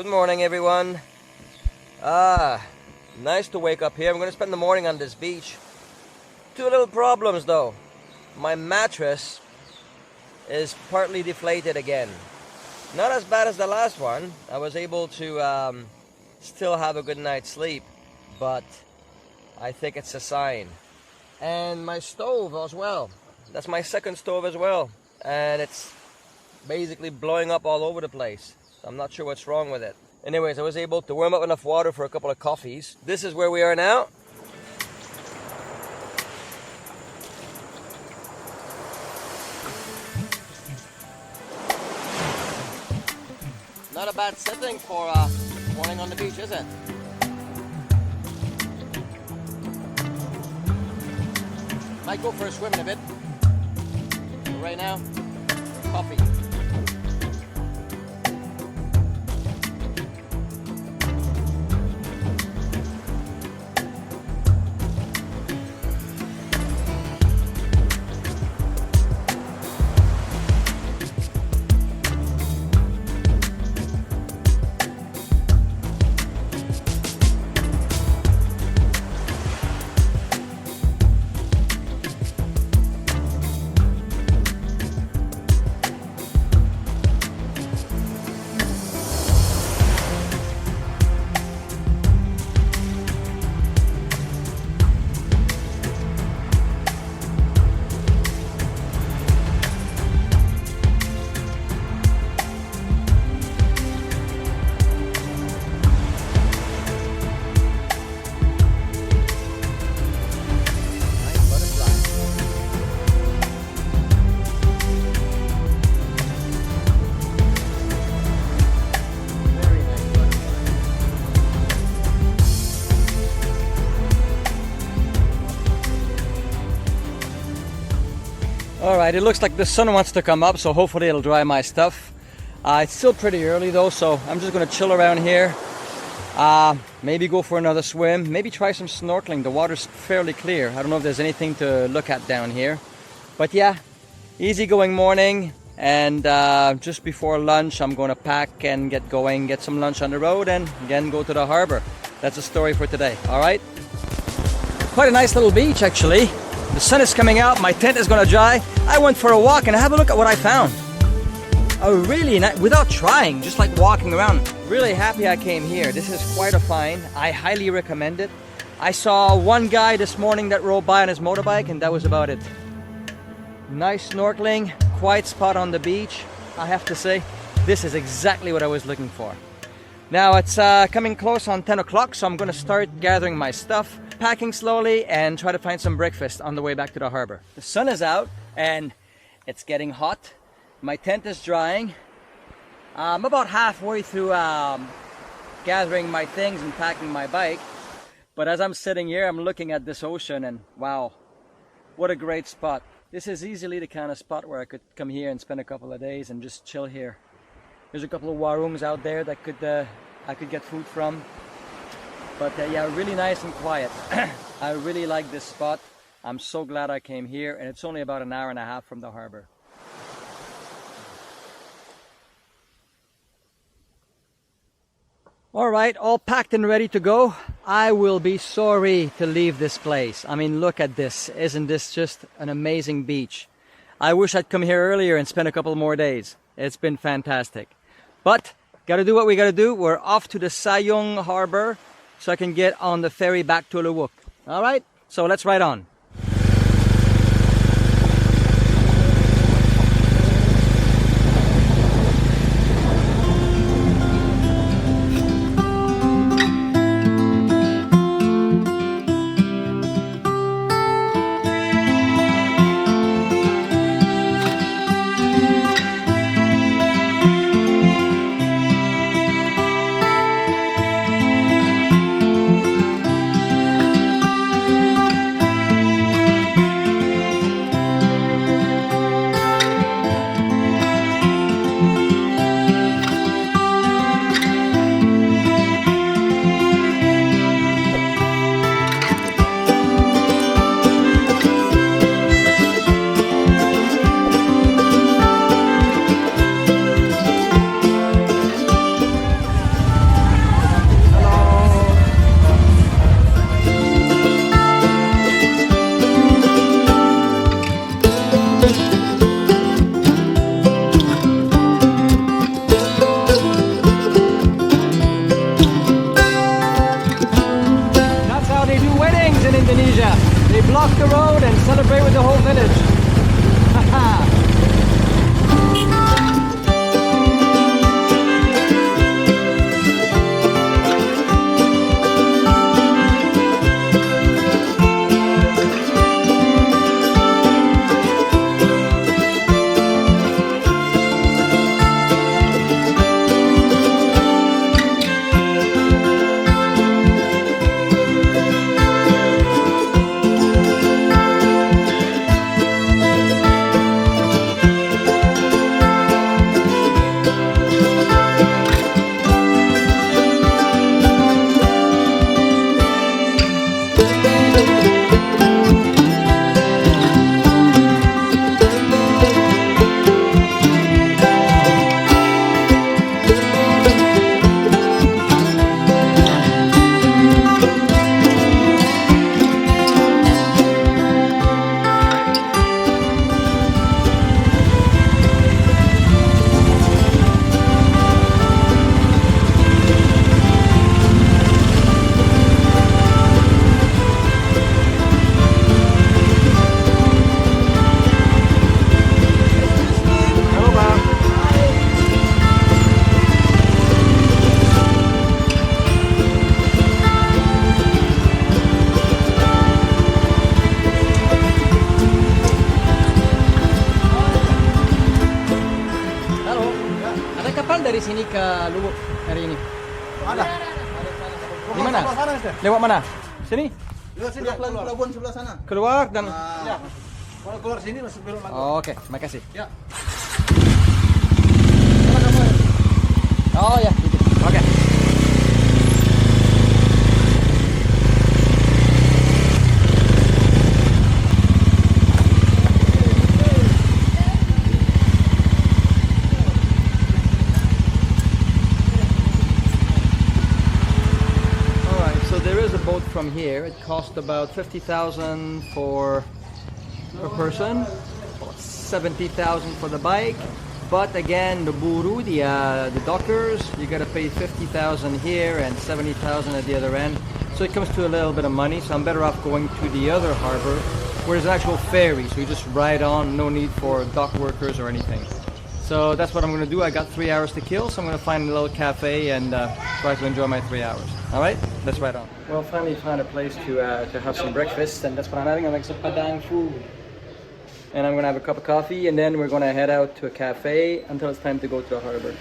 Good morning, everyone. Nice to wake up here. I'm going to spend the morning on this beach. Two little problems, though. My mattress is partly deflated again. Not as bad as the last one. I was able to still have a good night's sleep, but I think it's a sign. And my stove as well. That's my second stove as well. And it's basically blowing up all over the place. I'm not sure what's wrong with it. Anyways, I was able to warm up enough water for a couple of coffees. This is where we are now. Not a bad setting for morning on the beach, is it? Might go for a swim in a bit. But right now, coffee. Alright, it looks like the sun wants to come up, so hopefully it'll dry my stuff. It's still pretty early though, so I'm just going to chill around here. Maybe go for another swim, maybe try some snorkeling. The water's fairly clear. I don't know if there's anything to look at down here. But yeah, easygoing morning, and just before lunch I'm going to pack and get going, get some lunch on the road, and again go to the harbor. That's the story for today, alright? Quite a nice little beach actually. The sun is coming out, my tent is going to dry. I went for a walk and have a look at what I found. A really nice, without trying, just like walking around. Really happy I came here. This is quite a find. I highly recommend it. I saw one guy this morning that rode by on his motorbike, and that was about it. Nice snorkeling, quiet spot on the beach. I have to say, this is exactly what I was looking for. Now it's coming close on 10 o'clock, so I'm going to start gathering my stuff, packing slowly, and try to find some breakfast on the way back to the harbor. The sun is out and it's getting hot. My tent is drying. I'm about halfway through gathering my things and packing my bike. But as I'm sitting here, I'm looking at this ocean, and wow, what a great spot. This is easily the kind of spot where I could come here and spend a couple of days and just chill here. There's a couple of warungs out there that I could get food from. But yeah, really nice and quiet. I really like this spot. I'm so glad I came here, and it's only about an hour and a half from the harbor. Alright, all packed and ready to go. I will be sorry to leave this place. I mean, look at this. Isn't this just an amazing beach? I wish I'd come here earlier and spend a couple more days. It's been fantastic. But, gotta do what we gotta do. We're off to the Sayong Harbor so I can get on the ferry back to Luwuk. Alright, so let's ride on. Indonesia. They block the road and celebrate with the whole village. Haha. Dari sini ke Luwuk hari ini? Ada. Di mana? Lewat mana? Sini? Lewat sini, pelabuhan sebelah sana. Keluar dan Ya. Kalau keluar sini masuk belok lagi. Oke, makasih. Ya. Oh ya, gitu. Oke. From here, it cost about 50,000 per person, 70,000 for the bike. But again, the buru, the doctors, you got to pay 50,000 here and 70,000 at the other end. So it comes to a little bit of money. So I'm better off going to the other harbor, where there's an actual ferry. So you just ride on, no need for dock workers or anything. So that's what I'm going to do. I got 3 hours to kill, so I'm going to find a little cafe and try to enjoy my 3 hours. All right, let's ride on. Well, finally found a place to have some breakfast, and that's what I'm having. I'm having some padang food. And I'm going to have a cup of coffee, and then we're going to head out to a cafe until it's time to go to the harbor.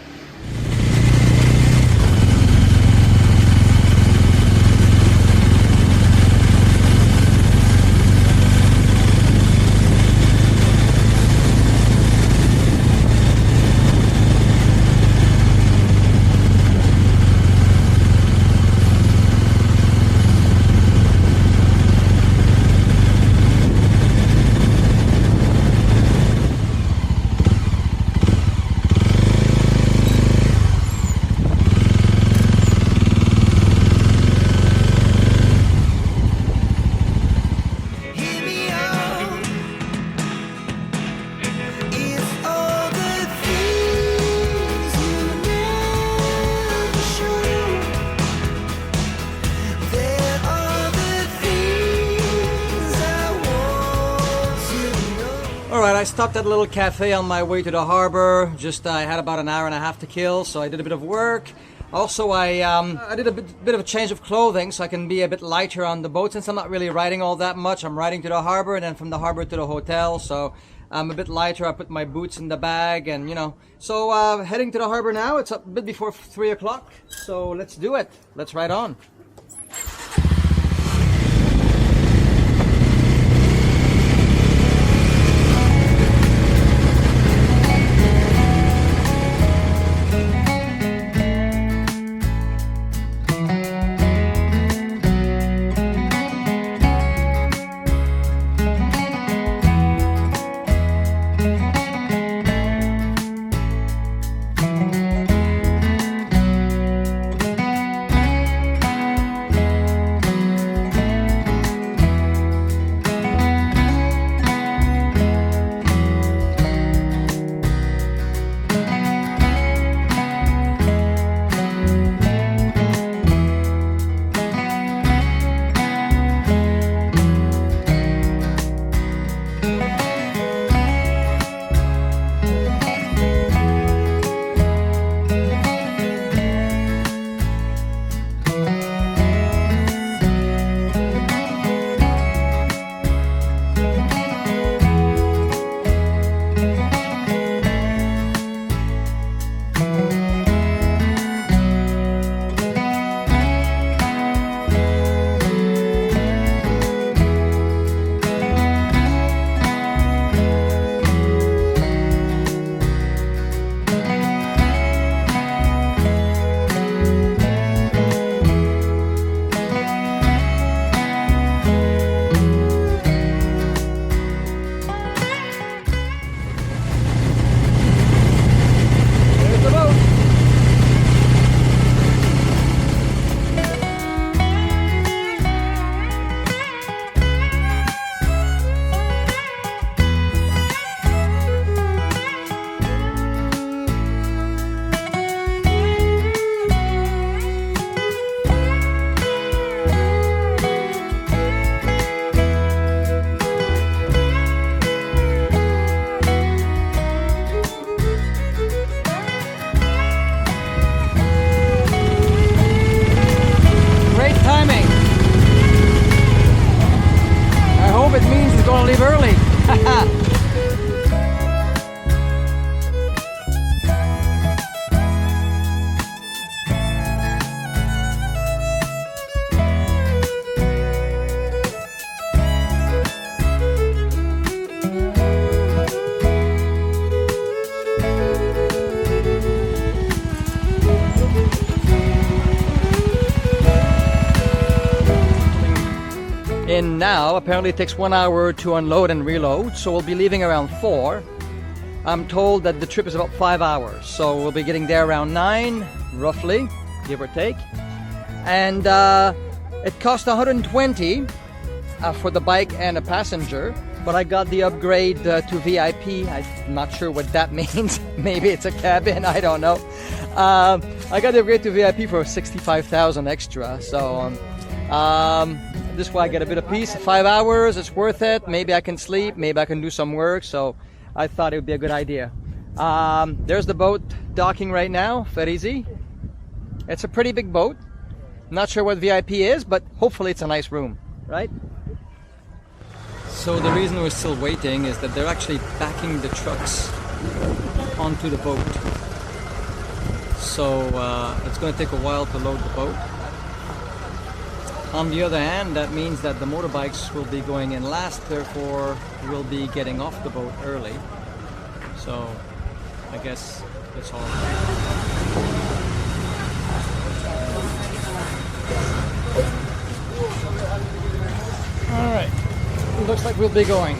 Alright, I stopped at a little cafe on my way to the harbor. I had about an hour and a half to kill, so I did a bit of work. Also, I did a bit of a change of clothing so I can be a bit lighter on the boat, since I'm not really riding all that much. I'm riding to the harbor and then from the harbor to the hotel, so I'm a bit lighter. I put my boots in the bag and, you know. So heading to the harbor now. It's a bit before 3 o'clock, so let's do it. Let's ride on. in now. Apparently it takes 1 hour to unload and reload, so we'll be leaving around 4. I'm told that the trip is about 5 hours, so we'll be getting there around 9, roughly, give or take. And it cost 120 for the bike and a passenger, but I got the upgrade to VIP. I'm not sure what that means. Maybe it's a cabin, I don't know. I got the upgrade to VIP for 65,000 extra, so this is why I get a bit of peace. 5 hours, it's worth it. Maybe I can sleep, maybe I can do some work, so I thought it would be a good idea. There's the boat docking right now, Ferizi. It's a pretty big boat. Not sure what VIP is, but hopefully it's a nice room, right? So the reason we're still waiting is that they're actually backing the trucks onto the boat. So it's going to take a while to load the boat. On the other hand, that means that the motorbikes will be going in last, therefore we'll be getting off the boat early. So I guess that's all. Alright, looks like we'll be going.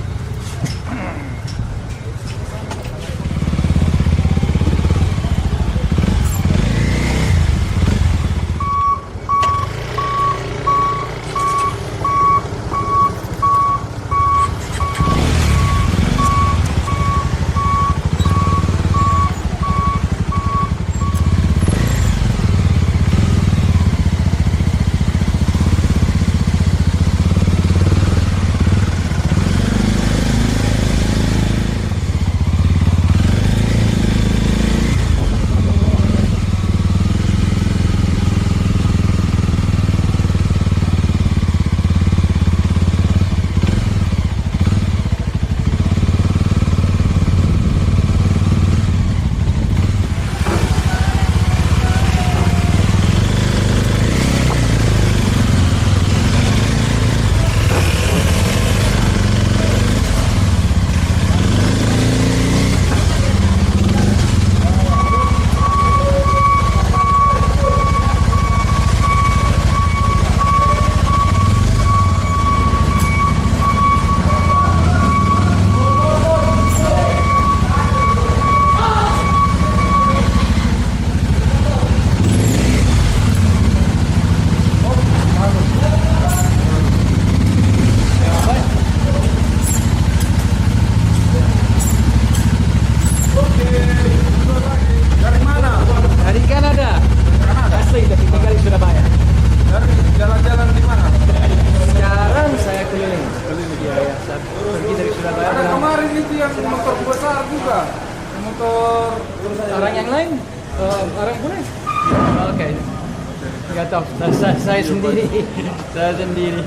Saya sendiri.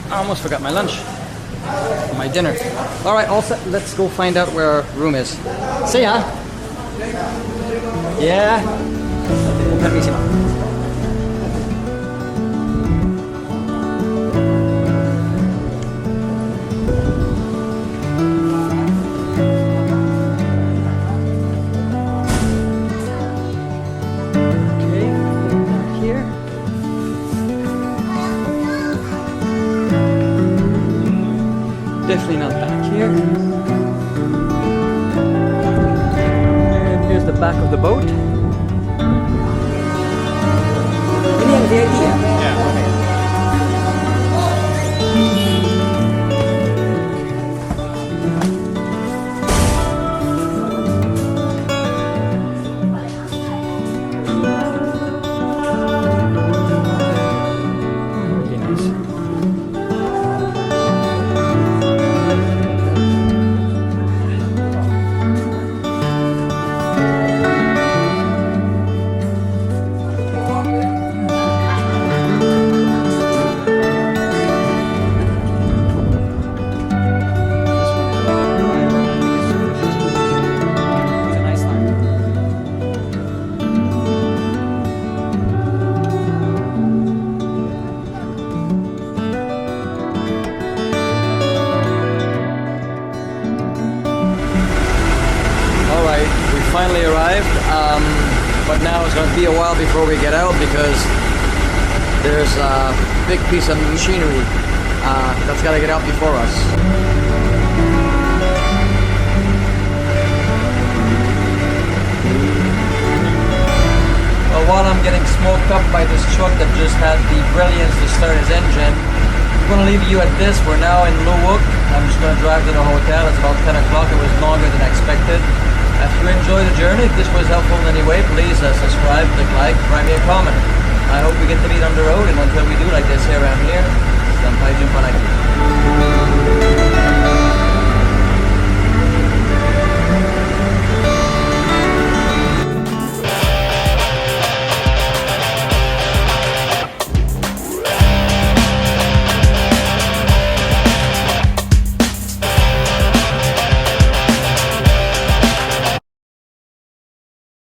I almost forgot my lunch, my dinner. All right, all set. Let's go find out where our room is. See ya. Yeah. Permisi, Pak. Definitely not back here. And here's the back of the boat. Ini yang VIP ya? Yeah. Okay. Finally arrived, but now it's going to be a while before we get out because there's a big piece of machinery that's got to get out before us. Well, while I'm getting smoked up by this truck that just had the brilliance to start his engine, I'm going to leave you at this. We're now in Luwuk. I'm just going to drive to the hotel. It's about 10 o'clock. It was longer than expected. If you enjoyed the journey, if this was helpful in any way, please subscribe, click like, write me a comment. I hope we get to meet on the road, and until we do like this here around here, Sampai jumpa lagi.